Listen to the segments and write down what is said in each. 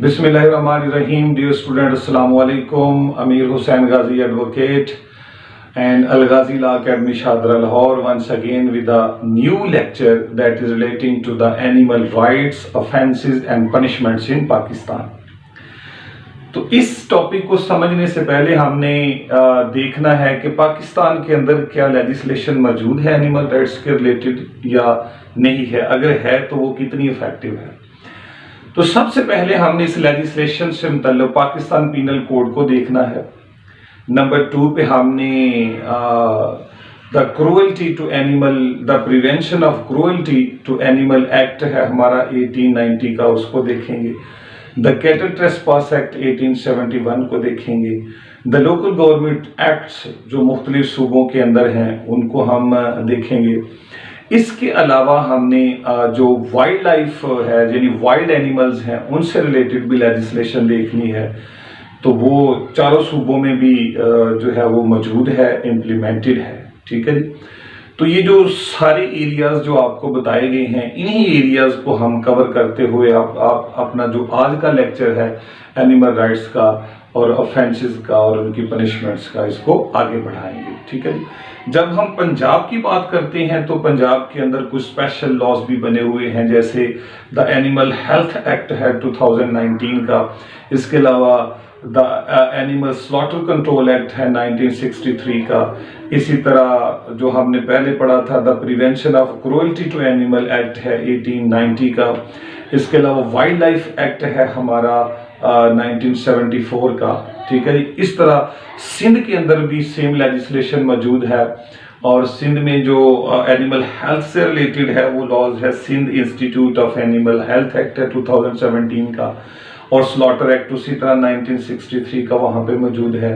Bismillahirrahmanirrahim. Dear student, Assalamu alaikum. Amir Hussain Ghazi, advocate, and Al Ghazi Law Academy, Shadra, Lahore, once again with a new lecture that is relating to the animal rights, offences and punishments in Pakistan. तो इस topic को समझने से पहले हमने देखना है कि पाकिस्तान के अंदर क्या लेजिस्लेशन मौजूद है एनिमल राइट्स के रिलेटेड या नहीं है, अगर है तो वो कितनी इफेक्टिव है। तो सबसे पहले हमने इस लेजिस्लेशन से मतलब पाकिस्तान पीनल कोड को देखना है। नंबर 2 पे हमने the cruelty to animal, the prevention of cruelty to animal act है हमारा 1890 का, उसको देखेंगे। द कैटल ट्रेसपास एक्ट 1871 को देखेंगे। द लोकल गवर्नमेंट एक्ट्स जो मुख्तलिफ सूबों के अंदर हैं उनको हम देखेंगे। इसके अलावा हमने जो वाइल्ड लाइफ है यानी वाइल्ड एनिमल्स हैं उनसे रिलेटेड भी लेजिस्लेशन देखनी है, तो वो चारों सूबों में भी जो है वो मौजूद है, इम्प्लीमेंटेड है। ठीक है जी। तो ये जो सारे एरियाज जो आपको बताए गए हैं, इन्हीं एरियाज को हम कवर करते हुए आप अपना जो आज का लेक्चर है एनिमल राइट्स का और ऑफेंसेस का और उनकी पनिशमेंट्स का, इसको आगे बढ़ाएंगे। ठीक है जी। जब हम पंजाब की बात करते हैं तो पंजाब के अंदर कुछ स्पेशल लॉज भी बने हुए हैं, जैसे द एनिमल हेल्थ एक्ट है 2019 का। इसके अलावा the animal slaughter control act है 1963 का। इसी तरह जो हमने पहले पढ़ा था the prevention of cruelty to animal act है 1890 का। इसके अलावा वाइल्ड लाइफ एक्ट है हमारा 1974 का। ठीक है जी। इस तरह सिंध के अंदर भी सेम लेजिस्लेशन मौजूद है, और सिंध में जो एनिमल हेल्थ से रिलेटेड है वो लॉज है Sindh institute of animal health act है 2017 का, और स्लॉटर एक्ट उसी तरह 1963 का वहाँ पे मौजूद है।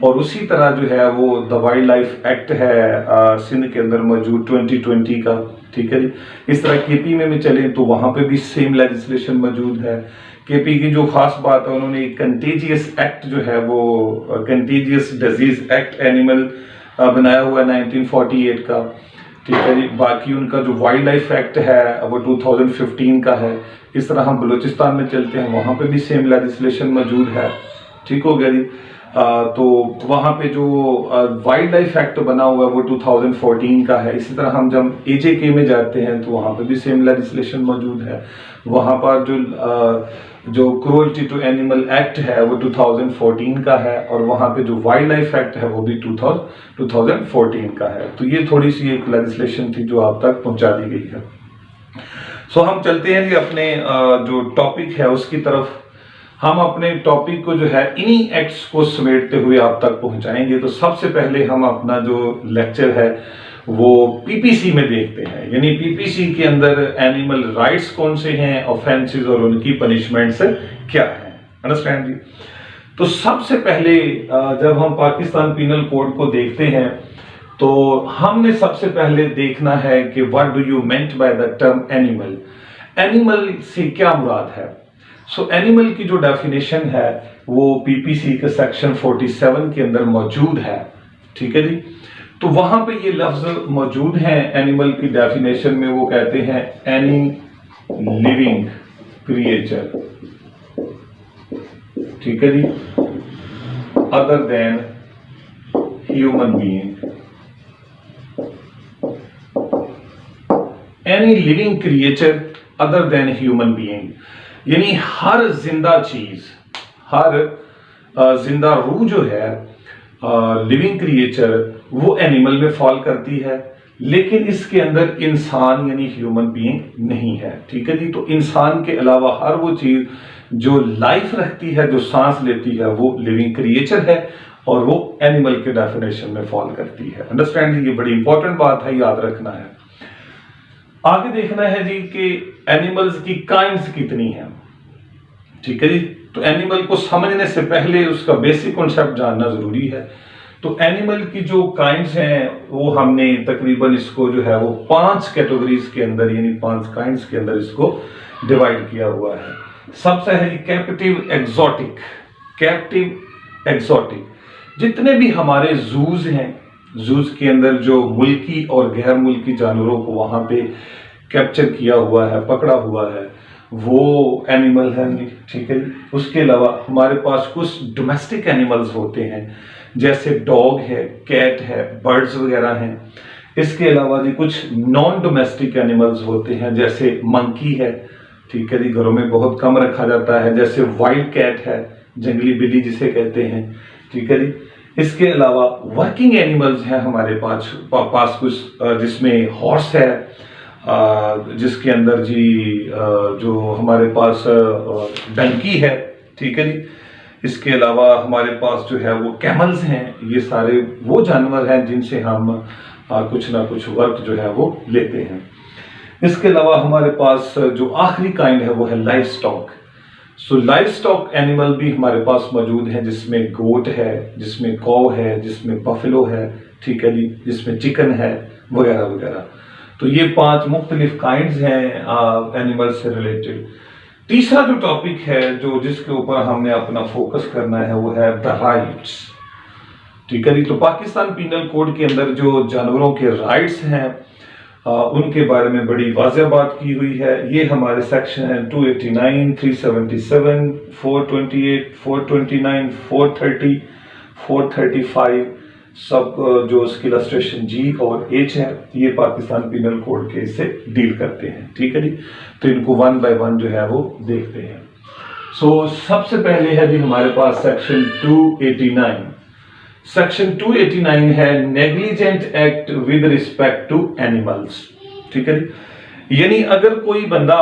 और उसी तरह जो है वो द वाइल्ड लाइफ एक्ट है सिंध के अंदर मौजूद 2020 का। ठीक है जी। इस तरह केपी में चलें तो वहाँ पे भी सेम लेजिस्लेशन मौजूद है। केपी की जो खास बात है, उन्होंने एक कंटेजियस एक्ट जो है वो कंटेजियस डिजीज एक्ट एनिमल बनाया हुआ है 1948 का। ठीक है जी। बाकी उनका जो वाइल्ड लाइफ एक्ट है वो 2015 का है। इस तरह हम बलूचिस्तान में चलते हैं, वहाँ पे भी सेम लेजिस्लेशन मौजूद है। ठीक हो गया जी। तो वहाँ पे जो वाइल्ड लाइफ एक्ट बना हुआ है वो 2014 का है। इसी तरह हम जब एजेके में जाते हैं तो वहाँ पे भी सेम लेजिस्लेशन मौजूद है। वहाँ पर जो क्रूअल्टी टू एनिमल एक्ट है वो 2014 का है, और वहाँ पे जो वाइल्ड लाइफ एक्ट है वो भी 2014 का है। तो ये थोड़ी सी एक लेजिस्लेशन थी जो आप तक पहुँचा दी गई है। सो हम चलते हैं कि अपने जो टॉपिक है उसकी तरफ। हम अपने टॉपिक को जो है इन्हीं एक्ट्स को समेटते हुए आप तक पहुंचाएंगे। तो सबसे पहले हम अपना जो लेक्चर है वो पीपीसी में देखते हैं, यानी पीपीसी के अंदर एनिमल राइट्स कौन से हैं, ऑफेंसेस और उनकी पनिशमेंट्स क्या है। अंडरस्टैंड जी। तो सबसे पहले जब हम पाकिस्तान पीनल कोड को देखते हैं तो हमने सबसे पहले देखना है कि what do you meant by the term animal. Animal से क्या मुराद है। सो एनिमल की जो डेफिनेशन है वो पीपीसी के सेक्शन 47 के अंदर मौजूद है। ठीक है जी। तो वहां पे ये लफ्ज मौजूद है एनिमल की डेफिनेशन में। वो कहते हैं एनी लिविंग क्रिएचर, ठीक है जी, other than human being. Any living creature other than human being, यानी हर जिंदा चीज, हर जिंदा रूह जो है लिविंग क्रिएचर वो एनिमल में फॉल करती है, लेकिन इसके अंदर इंसान यानी ह्यूमन बीइंग नहीं है। ठीक है जी। तो इंसान के अलावा हर वो चीज जो लाइफ रखती है, जो सांस लेती है, वो लिविंग क्रिएचर है और वो एनिमल के डेफिनेशन में फॉल करती है। अंडरस्टैंड, ये बड़ी इंपॉर्टेंट बात है, याद रखना है। आगे देखना है जी कि एनिमल्स की काइंड्स कितनी हैं। ठीक है जी। तो एनिमल को समझने से पहले उसका बेसिक कॉन्सेप्ट जानना जरूरी है। तो एनिमल की जो काइंड्स हैं वो हमने तकरीबन इसको जो है वो 5 कैटेगरीज के अंदर यानी 5 काइंड्स के अंदर इसको डिवाइड किया हुआ है। सबसे है कैप्टिव एक्सोटिक। कैप्टिव एक्सोटिक जितने भी हमारे जूज हैं, जूज के अंदर जो मुल्की और गैर मुल्की जानवरों को वहां पे कैप्चर किया हुआ है, पकड़ा हुआ है, वो एनिमल है जी, ठीक है जी। उसके अलावा हमारे पास कुछ डोमेस्टिक एनिमल्स होते हैं, जैसे डॉग है, कैट है, बर्ड्स वगैरह हैं। इसके अलावा जी कुछ नॉन डोमेस्टिक एनिमल्स होते हैं, जैसे मंकी है, ठीक है जी, घरों में बहुत कम रखा जाता है। जैसे वाइल्ड कैट है, जंगली बिल्ली जिसे कहते हैं, ठीक है जी। इसके अलावा वर्किंग एनिमल्स हैं हमारे पास कुछ, जिसमें हॉर्स है, जिसके अंदर जी जो हमारे पास डंकी है, ठीक है जी। इसके अलावा हमारे पास जो है वो कैमल्स हैं। ये सारे वो जानवर हैं जिनसे हम कुछ ना कुछ वर्क जो है वो लेते हैं। इसके अलावा हमारे पास जो आखिरी काइंड है वो है life stock. So life stock animal भी हमारे पास मौजूद है, जिसमें गोट है, जिसमें कौ है, जिसमें बफेलो है, ठीक है जी, जिसमें चिकन है, वगैरह वगैरह। तो ये 5 मुख्तलिफ काइंड्स हैं एनिमल से रिलेटेड। तीसरा जो टॉपिक है जो जिसके ऊपर हमने अपना फोकस करना है वो है द राइट्स, ठीक है जी। तो पाकिस्तान पीनल कोड के अंदर जो जानवरों के राइट्स हैं उनके बारे में बड़ी वाज़ेह बात की हुई है। ये हमारे सेक्शन है 289, 377, 428, 429, 430, 435, सब जो उसकी इलस्ट्रेशन जी और एच है, ये पाकिस्तान पीनल कोड के इससे डील करते हैं, ठीक है जी। तो इनको 1 बाय 1 जो है वो देखते हैं। सो सबसे पहले है जी हमारे पास सेक्शन 289। सेक्शन 289 है negligent act with respect to animals, ठीक है जी। यानी अगर कोई बंदा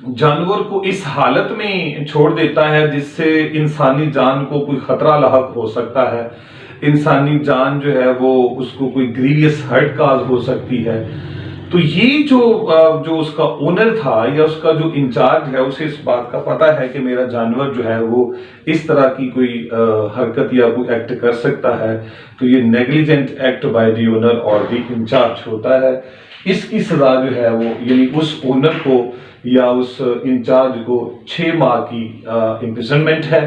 जानवर को इस हालत में छोड़ देता है जिससे इंसानी जान को कोई खतरा लाहक हो सकता है, इंसानी जान जो है वो उसको कोई ग्रीवियस हर्ट काज हो सकती है, तो ये जो उसका ओनर था या उसका जो इंचार्ज है उसे इस बात का पता है कि मेरा जानवर जो है वो इस तरह की कोई हरकत या कोई एक्ट कर सकता है, तो ये negligent act by the owner और द इंचार्ज होता है। इसकी सजा जो है वो यानी उस ओनर को या उस इंचार्ज को 6 माह की इम्प्रिजनमेंट है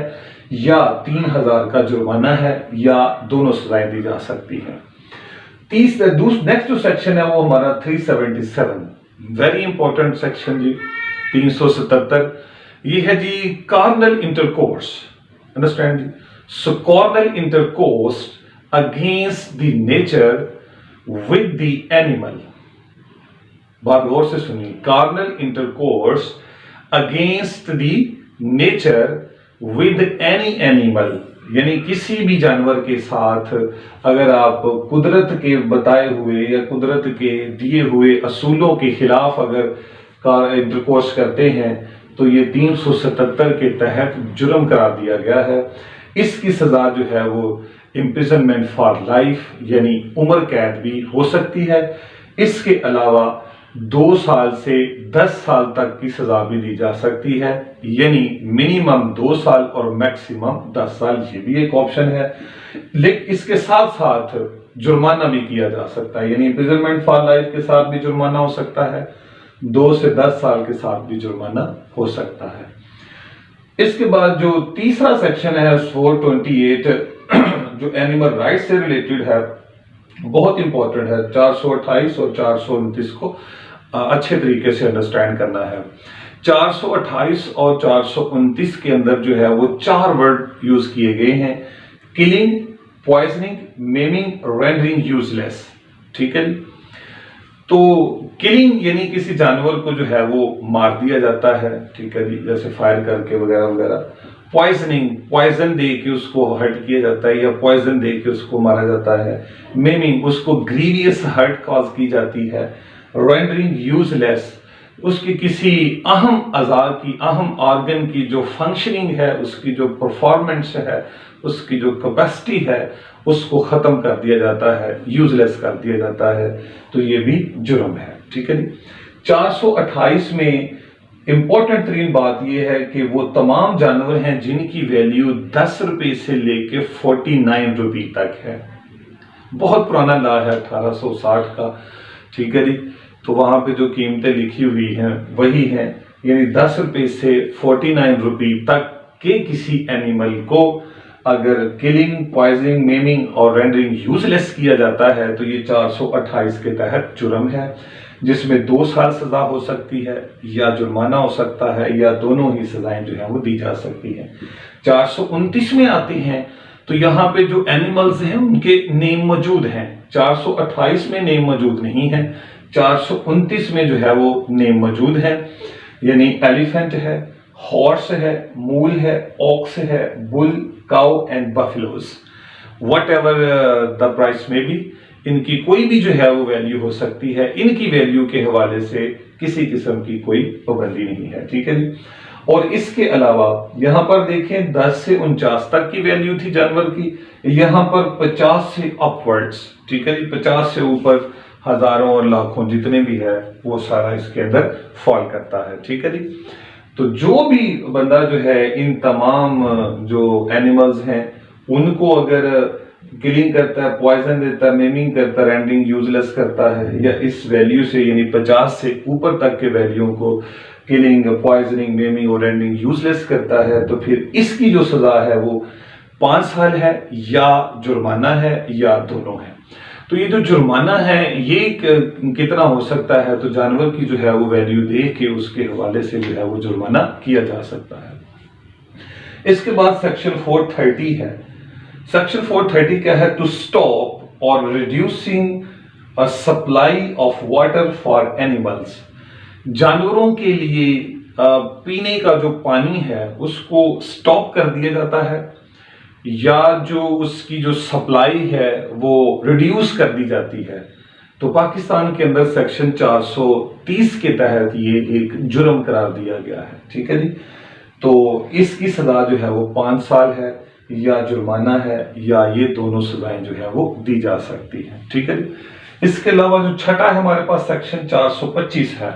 या 3000 का जुर्माना है या दोनों सजाएं दी जा सकती हैं। नेक्स्ट जो सेक्शन है वो हमारा 377, वेरी इंपॉर्टेंट सेक्शन जी, 377। ये है जी कार्नल इंटरकोर्स, अंडरस्टैंड जी। So carnal intercourse against the nature with the animal, बात गौर से सुनिए, carnal intercourse against the nature with any animal, यानी किसी भी जानवर के साथ अगर आप कुदरत के बताए हुए या कुदरत के दिए हुए असूलों के खिलाफ अगर इंटरकोर्स करते हैं तो ये 377 के तहत जुर्म करार दिया गया है। इसकी सजा जो है वो इम्प्रिजनमेंट फॉर लाइफ यानी उम्र कैद भी हो सकती है। इसके अलावा 2 साल से 10 साल तक की सजा भी दी जा सकती है, यानी मिनिमम 2 साल और मैक्सिमम 10 साल, ये भी एक ऑप्शन है। लेकिन इसके साथ साथ जुर्माना भी किया जा सकता है, यानी इम्प्रिजनमेंट फॉर लाइफ के साथ भी जुर्माना हो सकता है, 2 से 10 साल के साथ भी जुर्माना हो सकता है। इसके बाद जो तीसरा सेक्शन है 428 जो एनिमल राइट्स से रिलेटेड है, बहुत इंपॉर्टेंट है। 428 और 429 को अच्छे तरीके से अंडरस्टैंड करना है। 428 और 429 के अंदर जो है वो 4 वर्ड यूज किए गए हैं, किलिंग, पॉइजनिंग, मेमिंग, रेंडरिंग यूजलेस, ठीक है। तो किलिंग यानी किसी जानवर को जो है वो मार दिया जाता है, ठीक है जी, जैसे फायर करके वगैरह वगैरह। पॉइजनिंग, पॉइजन दे के उसको हर्ट किया जाता है या पॉइजन दे के उसको मारा जाता है। मेमिंग, उसको ग्रीवियस हर्ट कॉज की जाती है। रेंडरिंग यूजलेस, उसकी किसी अहम अज़ा की, अहम ऑर्गन की जो फंक्शनिंग है, उसकी जो परफॉर्मेंस है, उसकी जो कैपेसिटी है, उसको खत्म कर दिया जाता है, यूजलेस कर दिया जाता है, तो ये भी जुर्म है, ठीक है जी। 428 में इंपॉर्टेंट तरीन बात यह है कि वो तमाम जानवर हैं जिनकी वैल्यू 10 रुपए से लेके 49 रुपए तक है। बहुत पुराना लॉ है 1860 का, ठीक है जी। तो वहां पे जो कीमतें लिखी हुई हैं वही हैं, यानी 10 रुपए से 49 रुपए तक के किसी एनिमल को अगर किलिंग, पॉइजनिंग, मेमिंग और रेंडरिंग यूजलेस किया जाता है तो ये 428 के तहत जुर्म है। जिसमें 2 साल सजा हो सकती है या जुर्माना हो सकता है या दोनों ही सजाएं जो है वो दी जा सकती हैं। 429 में आते हैं तो यहाँ पे जो एनिमल्स हैं उनके नेम मौजूद हैं। 428 में नेम मौजूद नहीं है, 429 में जो है वो नेम मौजूद है। यानी एलिफेंट है, हॉर्स है, मूल है, ऑक्स है, bull, cow and buffaloes, what ever the price में भी, इनकी कोई भी जो है वो वैल्यू हो सकती है। इनकी वैल्यू के हवाले से किसी किस्म की कोई पाबंदी नहीं है, ठीक है जी। और इसके अलावा यहां पर देखें 10 से 49 तक की वैल्यू थी जानवर की, यहां पर 50 से अपवर्ड्स, ठीक है जी, 50 से ऊपर हजारों और लाखों जितने भी है वो सारा इसके अंदर फॉल करता है, ठीक है जी। तो जो भी बंदा जो है इन तमाम जो एनिमल्स हैं उनको अगर किलिंग करता है, पॉइजन देता है, मेमिंग करता है, रेंडिंग यूजलेस करता है, या इस वैल्यू से यानी 50 से ऊपर तक के वैल्यू को किलिंग, पॉइजनिंग, मेमिंग और रेंडिंग यूजलेस करता है, तो फिर इसकी जो सजा है वो 5 साल है या जुर्माना है या दोनों है। तो ये जो जुर्माना है ये कितना हो सकता है, तो जानवर की जो है वो वैल्यू देख के उसके हवाले से जो है वो जुर्माना किया जा सकता है। इसके बाद सेक्शन 430 है। सेक्शन 430 क्या है, टू स्टॉप और reducing a supply of water for animals, जानवरों के लिए पीने का जो पानी है उसको स्टॉप कर दिया जाता है या जो उसकी जो सप्लाई है वो रिड्यूस कर दी जाती है। तो पाकिस्तान के अंदर सेक्शन 430 के तहत ये एक जुर्म करार दिया गया है, ठीक है जी। तो इसकी सजा जो है वो 5 साल है या जुर्माना है या ये दोनों सजाएं जो है वो दी जा सकती है, ठीक है जी। इसके अलावा जो छठा है हमारे पास सेक्शन 425 है।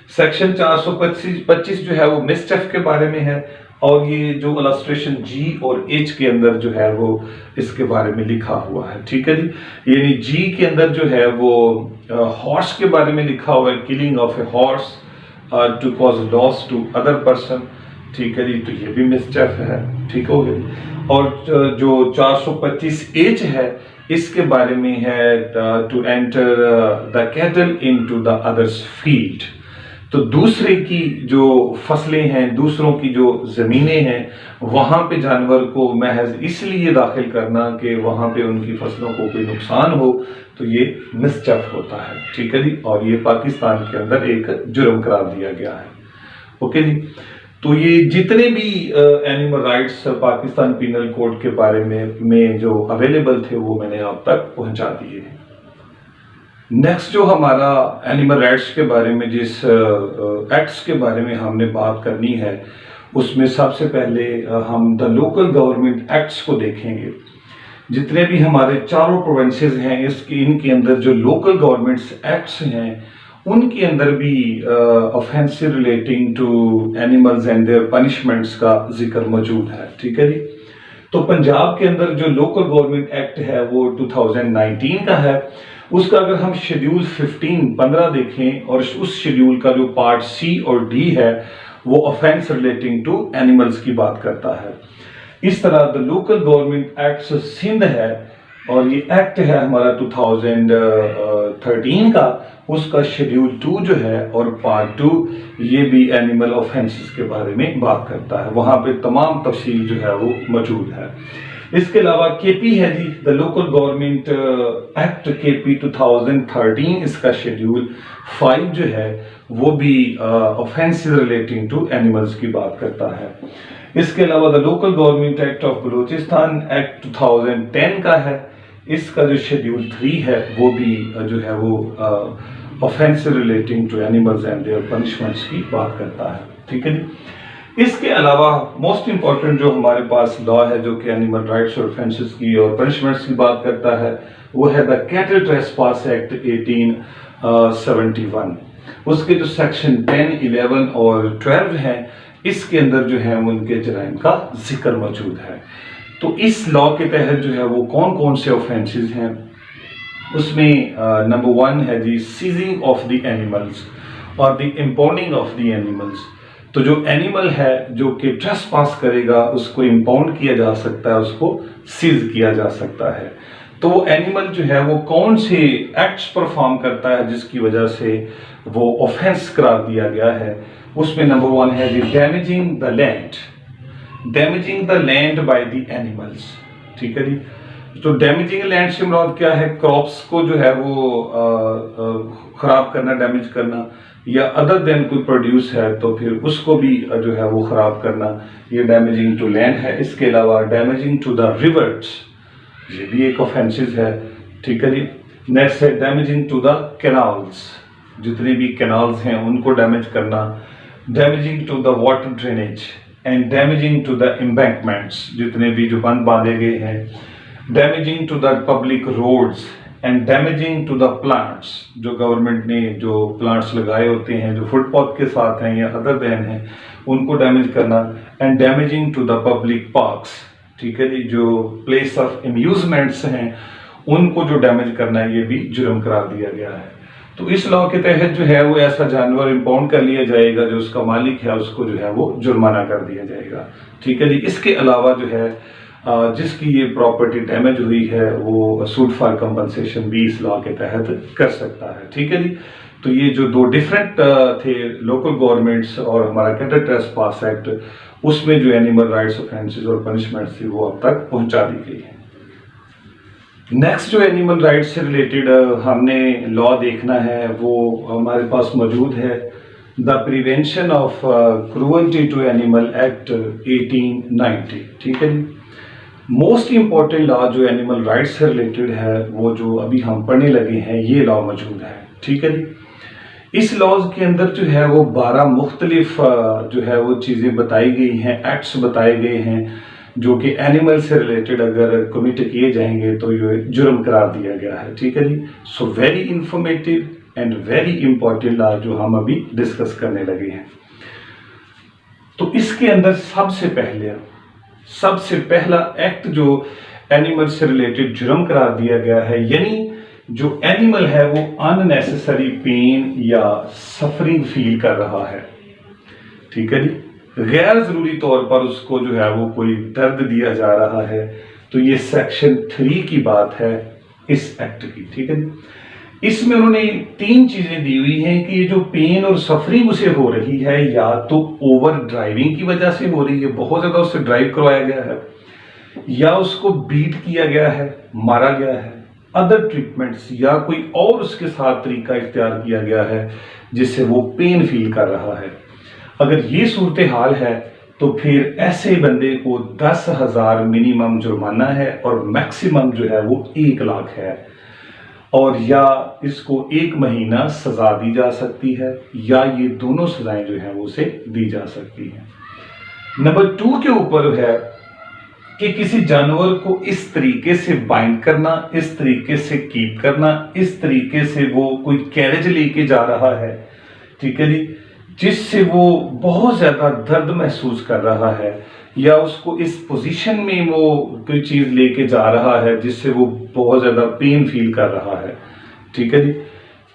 सेक्शन 425 जो है वो मिसचेफ के बारे में है और ये जो इलस्ट्रेशन जी और एच के अंदर जो है वो इसके बारे में लिखा हुआ है, ठीक है जी। यानी जी के अंदर जो है वो हॉर्स के बारे में लिखा हुआ है, killing of a horse to cause loss to other person, ठीक है जी। तो ये भी मिसचेफ है, ठीक हो गया। और जो 425 एच है इसके बारे में है to enter the cattle into the others field, तो दूसरे की जो फसलें हैं, दूसरों की जो जमीनें हैं, वहां पे जानवर को महज इसलिए दाखिल करना कि वहां पे उनकी फसलों को कोई नुकसान हो, तो ये मिसचेफ होता है, ठीक है जी। और ये पाकिस्तान के अंदर एक जुर्म करार दिया गया है, ओके जी। तो ये जितने भी animal rights Pakistan penal code के बारे में जो अवेलेबल थे वो मैंने आप तक पहुंचा दिए हैं। नेक्स्ट जो हमारा एनिमल राइट्स के बारे में जिस एक्ट्स के बारे में हमने बात करनी है उसमें सबसे पहले हम द लोकल गवर्नमेंट एक्ट्स को देखेंगे। जितने भी हमारे चारों प्रोविंसेस हैं इनके अंदर जो लोकल गवर्नमेंट्स एक्ट्स हैं उनके अंदर भी offence relating to animals and their punishments का जिक्र मौजूद है, ठीक है जी। तो पंजाब के अंदर जो लोकल गवर्नमेंट एक्ट है वो 2019 का है। उसका अगर हम शेड्यूल 15 देखें और उस शेड्यूल का जो पार्ट सी और डी है वो ऑफेंस रिलेटिंग टू एनिमल्स की बात करता है। इस तरह the local government act Sindh है और ये एक्ट है हमारा 2013 का, उसका शेड्यूल 2 जो है और पार्ट 2 ये भी एनिमल ऑफेंसेस के बारे में बात करता है, वहां पे तमाम तफसील जो है वो मौजूद है। इसके अलावा केपी है जी, the local government act KP 2013, इसका शेड्यूल 5 जो है वो भी ऑफेंसेस रिलेटिंग टू एनिमल्स की बात करता है। इसके अलावा the local government act of Balochistan act 2010 का है, इसका जो शेड्यूल 3 है वो भी जो है वो offence relating to animals and their punishments की बात करता है, ठीक है जी। इसके अलावा मोस्ट इंपॉर्टेंट जो हमारे पास लॉ है जो कि एनिमल राइट्स और ऑफेंसेस की और पनिशमेंट्स की बात करता है वो है द कैटल ट्रेसपास एक्ट 1871। उसके जो सेक्शन 10, 11 और 12 हैं इसके अंदर जो है उनके जराइम का जिक्र मौजूद है। तो इस लॉ के तहत जो है वो कौन कौन से ऑफेंसेस हैं उसमें नंबर 1 है जी सीजिंग ऑफ द एनिमल्स और the impounding of the animals. तो जो एनिमल है जो कि ट्रेसपास करेगा उसको इम्पाउंड किया जा सकता है, उसको सीज किया जा सकता है। तो वो एनिमल जो है वो कौन से एक्ट्स परफॉर्म करता है जिसकी वजह से वो ऑफेंस करार दिया गया है। उसमें नंबर 1 है जी damaging the land by the animals. ठीक है जी। तो डैमेजिंग लैंड से मुराद क्या है, क्रॉप्स को जो है वो खराब करना, डैमेज करना, या अदर देन कोई प्रोड्यूस है तो फिर उसको भी जो है वो खराब करना, ये डैमेजिंग टू लैंड है। इसके अलावा डैमेजिंग टू द रिवर्स, ये भी एक ऑफेंसिस है। ठीक है जी। नेक्स्ट है डैमेजिंग टू द कैनाल्स, जितने भी कैनाल्स हैं उनको डैमेज करना। Damaging to the water drainage and damaging to the embankments, जितने भी जो बंद बांधे गए हैं। Damaging to the public roads and damaging to the plants, जो गवर्नमेंट ने जो प्लांट्स लगाए होते हैं जो फुटपाथ के साथ हैं या अदर देन हैं, उनको डैमेज करना। And damaging to the public parks, ठीक है जी, जो प्लेस ऑफ अम्यूजमेंट्स हैं उनको जो डैमेज करना है, ये भी जुर्म करार दिया गया है। तो इस लॉ के तहत जो है वो ऐसा जानवर इंपाउंड कर लिया जाएगा, जो उसका मालिक है उसको जो है वो जुर्माना कर दिया जाएगा। ठीक है जी। इसके अलावा जो है जिसकी ये प्रॉपर्टी डैमेज हुई है वो सूट फॉर कंपनसेशन भी इस लॉ के तहत कर सकता है। ठीक है जी। तो ये जो दो डिफरेंट थे, लोकल गवर्नमेंट्स और हमारा कैटल ट्रेसपास एक्ट, उसमें जो एनिमल राइट्स ऑफेंसेस और पनिशमेंट्स थी वो अब तक पहुंचा दी गई है। नेक्स्ट जो एनिमल राइट्स से रिलेटेड हमने लॉ देखना है वो हमारे पास मौजूद है, the prevention of cruelty to animal act 1890। ठीक है जी। मोस्ट इंपॉर्टेंट लॉ जो एनिमल राइट्स से रिलेटेड है वो जो अभी हम पढ़ने लगे हैं, ये लॉ मौजूद है। ठीक है जी। इस लॉज के अंदर जो है वो 12 मुख्तलिफ जो है वो चीज़ें बताई गई हैं, एक्ट्स बताए गए हैं, जो कि एनिमल से रिलेटेड अगर कमिट किए जाएंगे तो ये जुर्म करार दिया गया है। ठीक है जी। So very informative and very important law जो हम अभी डिस्कस करने लगे हैं। तो इसके अंदर सबसे पहला एक्ट जो एनिमल से रिलेटेड जुर्म करार दिया गया है, यानी जो एनिमल है वो अननेसेसरी पेन या सफरिंग फील कर रहा है। ठीक है जी। गैर जरूरी तौर पर उसको जो है वो कोई दर्द दिया जा रहा है, तो ये सेक्शन 3 की बात है इस एक्ट की। ठीक है जी। इसमें उन्होंने 3 चीजें दी हुई हैं कि ये जो पेन और सफरिंग उसे हो रही है, या तो ओवर ड्राइविंग की वजह से हो रही है, बहुत ज्यादा उससे ड्राइव करवाया गया है, या उसको बीट किया गया है, मारा गया है, अदर ट्रीटमेंट्स, या कोई और उसके साथ तरीका इख्तियार किया गया है जिससे वो पेन फील कर रहा है। अगर ये सूरत हाल है तो फिर ऐसे बंदे को 10,000 मिनिमम जुर्माना है और मैक्सिमम जो है वो 1 लाख है, और या इसको 1 महीना सजा दी जा सकती है, या ये दोनों सजाएं जो है वो उसे दी जा सकती हैं। नंबर 2 के ऊपर है कि किसी जानवर को इस तरीके से बाइंड करना, इस तरीके से कीप करना, इस तरीके से वो कोई कैरेज लेके जा रहा है, ठीक है जी, जिससे वो बहुत ज्यादा दर्द महसूस कर रहा है, या उसको इस पोजीशन में वो कोई चीज लेके जा रहा है जिससे वो बहुत ज्यादा पेन फील कर रहा है। ठीक है जी।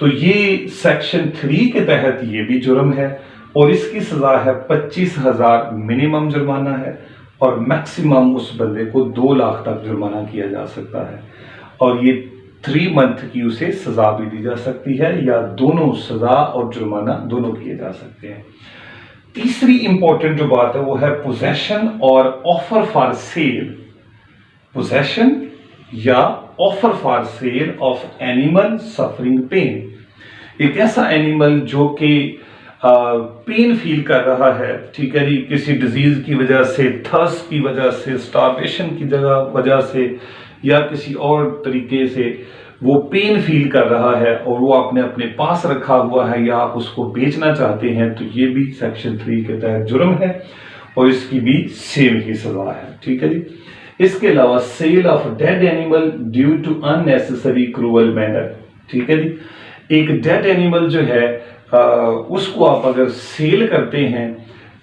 तो ये सेक्शन 3 के तहत ये भी जुर्म है, और इसकी सजा है 25,000 मिनिमम जुर्माना है, और मैक्सिमम उस बंदे को 2 लाख तक जुर्माना किया जा सकता है, और ये 3 मंथ की उसे सजा भी दी जा सकती है, या दोनों सजा और जुर्माना दोनों किए जा सकते हैं। तीसरी इंपॉर्टेंट जो बात है वो है पोजेशन और ऑफर फॉर सेल। पोजेशन या offer for sale of animal suffering pain. एक ऐसा एनिमल जो कि पेन फील कर रहा है, ठीक है जी, किसी डिजीज की वजह से, थर्स्ट की वजह से, स्टार्वेशन की वजह से, या किसी और तरीके से वो पेन फील कर रहा है, और वो आपने अपने पास रखा हुआ है या आप उसको बेचना चाहते हैं, तो ये भी सेक्शन 3 के तहत जुर्म है, और इसकी भी सेम ही सजा है। ठीक है जी। इसके अलावा sale of dead animal due to unnecessary cruel manner. ठीक है जी। एक डेड एनिमल जो है उसको आप अगर सेल करते हैं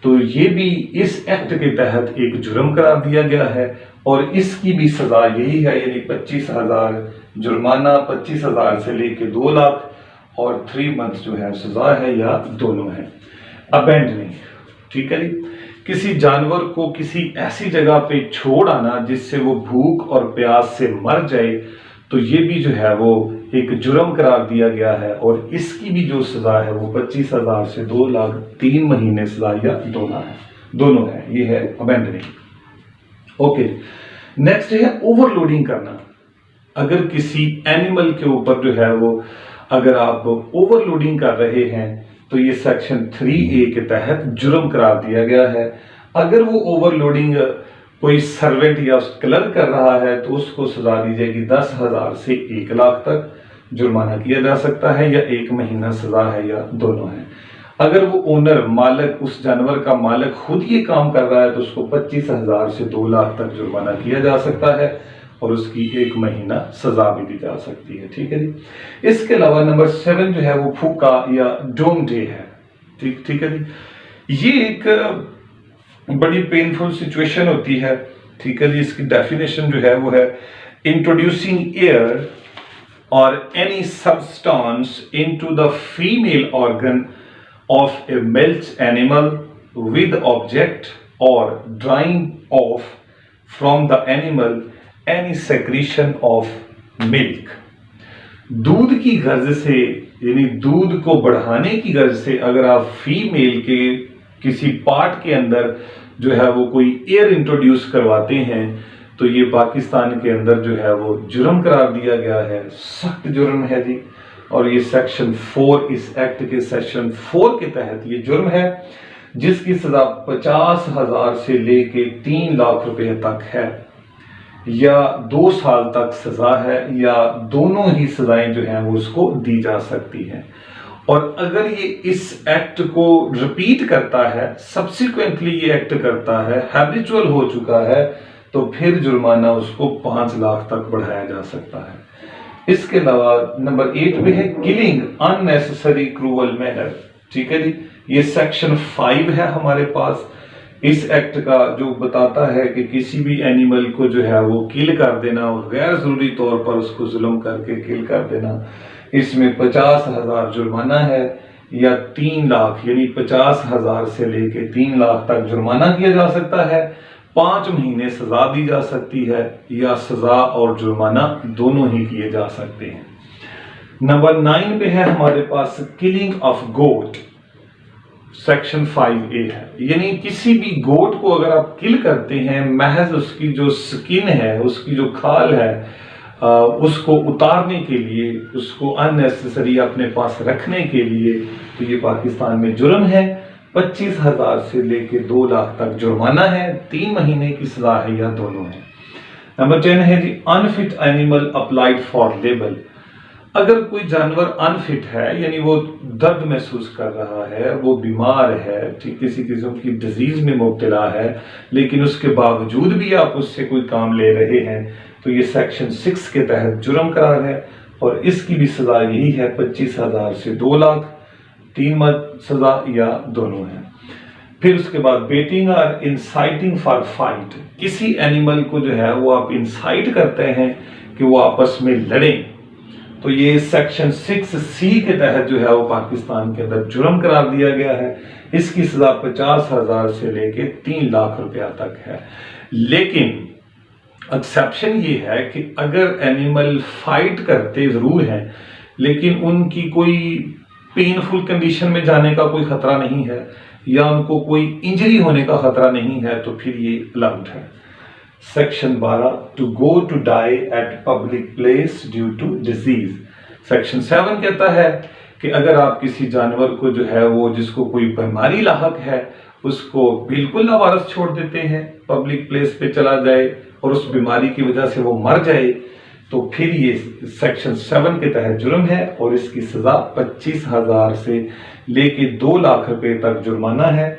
तो ये भी इस एक्ट के तहत एक जुर्म करार दिया गया है, और इसकी भी सजा यही है, यानी 25,000 जुर्माना, 25,000 से लेके 2 लाख, और 3 मंथ जो है सजा है, या दोनों है। अबेंडनिंग, ठीक है जी, किसी जानवर को किसी ऐसी जगह पे छोड़ आना जिससे वो भूख और प्यास से मर जाए, तो ये भी जो है वो एक जुर्म करार दिया गया है, और इसकी भी जो सजा है वो 25,000 से 2 लाख 3 महीने सजा या दोनों है। ये है अबेंडनिंग। ओके, नेक्स्ट है ओवरलोडिंग करना। अगर किसी एनिमल के ऊपर जो है वो अगर आप ओवरलोडिंग कर रहे हैं तो ये सेक्शन 3A के तहत जुर्म करार दिया गया है। अगर वो ओवरलोडिंग कोई सर्वेंट या क्लर्क कर रहा है तो उसको सजा दी जाएगी 10,000 से 1 लाख तक जुर्माना किया जा सकता है, या 1 महीना सजा है, या दोनों है। अगर वो ओनर मालिक उस जानवर का मालिक खुद ये काम कर रहा है तो उसको 25,000 से 2 लाख तक जुर्माना किया जा सकता है, और उसकी 1 महीना सजा भी दी जा सकती है। ठीक है जी। इसके अलावा नंबर 7 जो है वो फूका या डोम डे है। ठीक है जी। ये एक बड़ी पेनफुल सिचुएशन होती है। ठीक है जी। इसकी डेफिनेशन जो है वो है इंट्रोड्यूसिंग एयर और any substance into the female organ of a milked animal with object और drawing off from the animal any secretion of milk. दूध की गर्ज से, यानी दूध को बढ़ाने की गर्ज से अगर आप फीमेल के किसी पार्ट के अंदर जो है वो कोई एयर इंट्रोड्यूस करवाते हैं तो ये पाकिस्तान के अंदर जो है वो जुर्म करार दिया गया है। सख्त जुर्म है जी, और ये सेक्शन 4 इस एक्ट के सेक्शन 4 के तहत ये जुर्म है, जिसकी सजा 50,000 से लेके 3 लाख रुपए तक है, या 2 साल तक सजा है, या दोनों ही सजाएं जो हैं वो उसको दी जा सकती हैं। और अगर ये इस एक्ट को रिपीट करता है, सब्सिक्वेंटली ये एक्ट करता है, हैबिचुअल हो चुका है, तो फिर जुर्माना उसको 5 लाख तक बढ़ाया जा सकता है। इसके अलावा नंबर 8 पे है किलिंग अननेसेसरी क्रूअल मैनर। ठीक है जी। ये सेक्शन 5 है हमारे पास इस एक्ट का, जो बताता है कि किसी भी एनिमल को जो है वो किल कर देना और गैर जरूरी तौर पर उसको जुल्म करके किल कर देना, इसमें 50,000 जुर्माना है, या 3 लाख यानी 50,000 से लेके 3 लाख तक जुर्माना किया जा सकता है, 5 महीने सजा दी जा सकती है, या सजा और जुर्माना दोनों ही किए जा सकते हैं। नंबर 9 पे है हमारे पास killing of goat. Section 5A है, यानी किसी भी गोट को अगर आप किल करते हैं, महज उसकी जो स्किन है, उसकी जो खाल है, उसको उतारने के लिए, उसको अननेसेसरी अपने पास रखने के लिए, तो ये पाकिस्तान में जुर्म है। 25,000 से लेके 2 लाख तक जुर्माना है, 3 महीने की सजा है, या दोनों है। नंबर 10 है जी unfit animal applied for labour. अगर कोई जानवर अनफिट है, यानी वो दर्द महसूस कर रहा है, वो बीमार है, ठीक किसी किस्म की डिजीज में मुब्तला है, लेकिन उसके बावजूद भी आप उससे कोई काम ले रहे हैं, तो ये सेक्शन 6 के तहत जुर्म करार है, और इसकी भी सजा यही है 25,000 से 2 लाख, 3 माह सजा, या दोनों है। फिर उसके बाद बेटिंग और इंसाइटिंग फॉर फाइट। किसी एनिमल को जो है वो आप इंसाइट करते हैं कि वो आपस में लड़ें, तो ये सेक्शन 6C के तहत जो है वो पाकिस्तान के अंदर जुर्म करार दिया गया है। इसकी सजा 50,000 से लेके 3 लाख रुपया तक है। लेकिन एक्सेप्शन ये है कि अगर एनिमल फाइट करते जरूर हैं, लेकिन उनकी कोई पेनफुल कंडीशन में जाने का कोई खतरा नहीं है, या उनको कोई इंजरी होने का खतरा नहीं है, तो फिर ये अलाउड है। Section 12 to go to die at public place due to disease. Section 7 कहता है कि अगर आप किसी जानवर को जो है वो जिसको कोई बीमारी लाहक है उसको बिल्कुल लावारस छोड़ देते हैं, पब्लिक प्लेस पे चला जाए और उस बीमारी की वजह से वो मर जाए, तो फिर ये सेक्शन 7 के तहत जुर्म है, और इसकी सजा 25,000 से लेके 2 लाख रुपए तक जुर्माना है।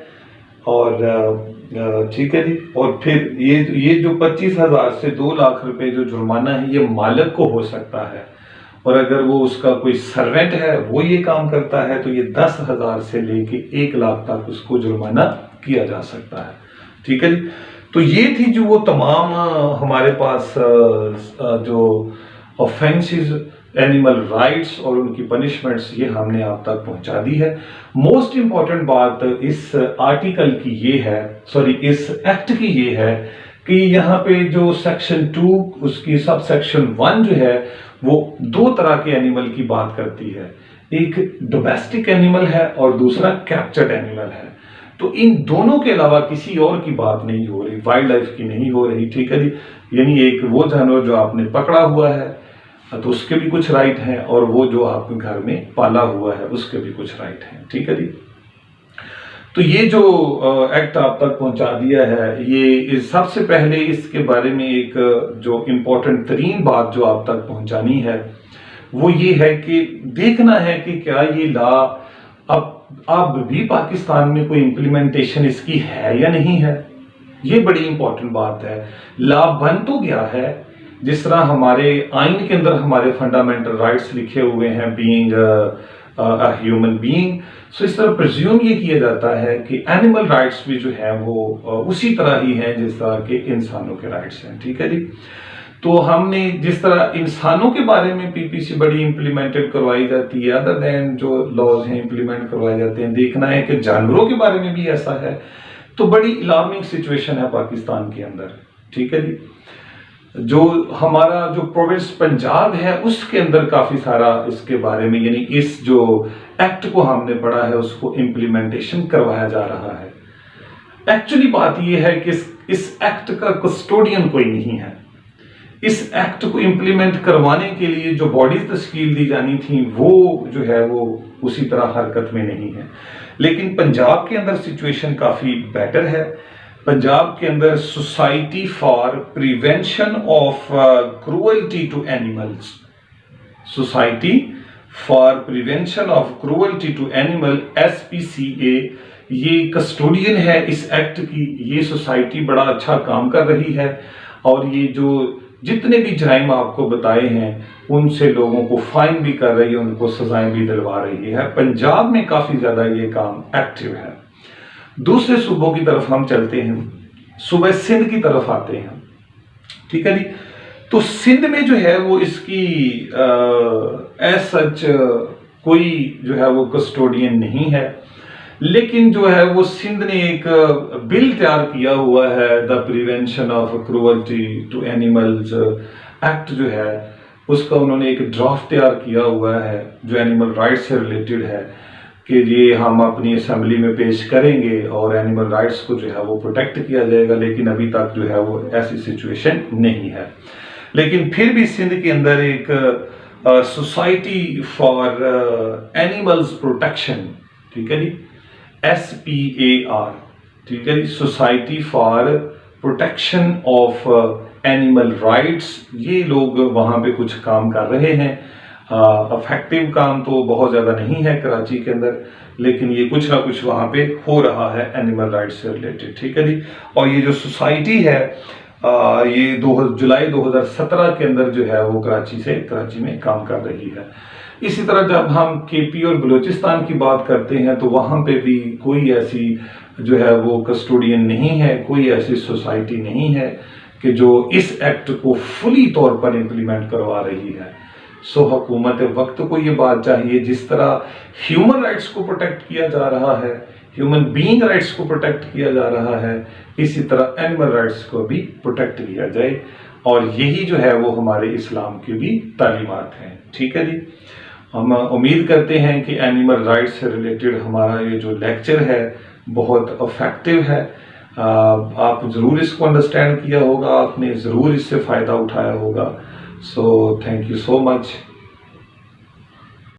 और ठीक है जी। और फिर ये जो 25,000 से 2 लाख रुपए जो जुर्माना है, ये मालिक को हो सकता है, और अगर वो उसका कोई सर्वेंट है वो ये काम करता है, तो ये 10,000 से लेके 1 लाख तक उसको जुर्माना किया जा सकता है। ठीक है जी। तो ये थी जो वो तमाम हमारे पास जो ऑफेंसेस, एनिमल राइट्स और उनकी पनिशमेंट्स, ये हमने आप तक पहुंचा दी है। मोस्ट इंपॉर्टेंट बात इस आर्टिकल की ये है, सॉरी इस एक्ट की ये है कि यहाँ पे जो सेक्शन 2 उसकी सब सेक्शन 1 जो है वो दो तरह के एनिमल की बात करती है। एक डोमेस्टिक एनिमल है और दूसरा कैप्चर्ड एनिमल है। तो इन दोनों के अलावा किसी और की बात नहीं हो रही, वाइल्ड लाइफ की नहीं हो रही, ठीक है जी। यानी एक वो जानवर जो आपने पकड़ा हुआ है तो उसके भी कुछ राइट हैं, और वो जो आपके घर में पाला हुआ है उसके भी कुछ राइट हैं, ठीक है जी। तो ये जो एक्ट आप तक पहुंचा दिया है, ये सबसे पहले इसके बारे में एक जो इम्पोर्टेंट तरीन बात जो आप तक पहुंचानी है वो ये है कि देखना है कि क्या ये लॉ अब भी पाकिस्तान में कोई इम्प्लीमेंटेशन इसकी है या नहीं है। ये बड़ी इंपॉर्टेंट बात है। लॉ बन तो गया है, जिस तरह हमारे आइन के अंदर हमारे फंडामेंटल राइट्स लिखे हुए हैं, बीइंग ह्यूमन बीइंग। सो इस तरह प्रिज्यूम ये किया जाता है कि एनिमल राइट्स भी जो है वो उसी तरह ही हैं जिस तरह के इंसानों के राइट्स हैं, ठीक है जी। तो हमने जिस तरह इंसानों के बारे में पीपीसी बड़ी इंप्लीमेंटेड करवाई जाती है, अदर देन जो लॉज हैं इंप्लीमेंट करवाए जाते हैं, देखना है कि जानवरों के बारे में भी ऐसा है। तो बड़ी अलार्मिंग सिचुएशन है पाकिस्तान के अंदर, ठीक है जी। जो हमारा जो प्रोविंस पंजाब है उसके अंदर काफी सारा इसके बारे में, यानी इस जो एक्ट को हमने पढ़ा है उसको इम्प्लीमेंटेशन करवाया जा रहा है। एक्चुअली बात यह है कि इस एक्ट का कस्टोडियन कोई नहीं है। इस एक्ट को इम्प्लीमेंट करवाने के लिए जो बॉडीज तश्कील दी जानी थी वो जो है वो उसी तरह हरकत में नहीं है। लेकिन पंजाब के अंदर सिचुएशन काफी बेटर है। पंजाब के अंदर society for prevention of cruelty to animals, society for prevention of cruelty to animal, SPCA, ये कस्टोडियन है इस एक्ट की। ये सोसाइटी बड़ा अच्छा काम कर रही है और ये जो जितने भी जराइम आपको बताए हैं उनसे लोगों को फाइन भी कर रही है, उनको सजाएं भी दिलवा रही है। पंजाब में काफी ज्यादा ये काम एक्टिव है। दूसरे सूबों की तरफ हम चलते हैं, सूबे सिंध की तरफ आते हैं, ठीक है जी। तो सिंध में जो है वो इसकी एज सच कोई जो है वो कस्टोडियन नहीं है, लेकिन जो है वो सिंध ने एक बिल तैयार किया हुआ है, the prevention of cruelty to animals act जो है उसका उन्होंने एक ड्राफ्ट तैयार किया हुआ है जो एनिमल राइट्स से रिलेटेड है, कि ये हम अपनी असेंबली में पेश करेंगे और एनिमल राइट्स को जो है वो प्रोटेक्ट किया जाएगा। लेकिन अभी तक जो है वो ऐसी सिचुएशन नहीं है। लेकिन फिर भी सिंध के अंदर एक सोसाइटी फॉर एनिमल्स प्रोटेक्शन, ठीक है जी, SPAR, ठीक है जी, society for protection of animal rights, ये लोग वहां पे कुछ काम कर रहे हैं। अफेक्टिव काम तो बहुत ज्यादा नहीं है कराची के अंदर, लेकिन ये कुछ ना कुछ वहां पे हो रहा है एनिमल राइट्स से रिलेटेड, ठीक है जी। और ये जो सोसाइटी है ये जुलाई 2017 के अंदर जो है वो कराची में काम कर रही है। इसी तरह जब हम KP और बलूचिस्तान की बात करते हैं तो वहां पे भी कोई ऐसी जो है वो कस्टोडियन नहीं है, कोई ऐसी सोसाइटी नहीं है कि जो इस एक्ट को फुली तौर पर इम्प्लीमेंट करवा रही है। सो हुकूमत वक्त को ये बात चाहिए, जिस तरह ह्यूमन राइट्स को प्रोटेक्ट किया जा रहा है, ह्यूमन बीइंग राइट्स को प्रोटेक्ट किया जा रहा है, इसी तरह एनिमल राइट्स को भी प्रोटेक्ट किया जाए। और यही जो है वो हमारे इस्लाम की भी तालीमात हैं, ठीक है जी। हम उम्मीद करते हैं कि एनिमल राइट्स से रिलेटेड हमारा ये जो लेक्चर है बहुत इफेक्टिव है। आप ज़रूर इसको अंडरस्टैंड किया होगा, आपने ज़रूर इससे फ़ायदा उठाया होगा। So thank you so much.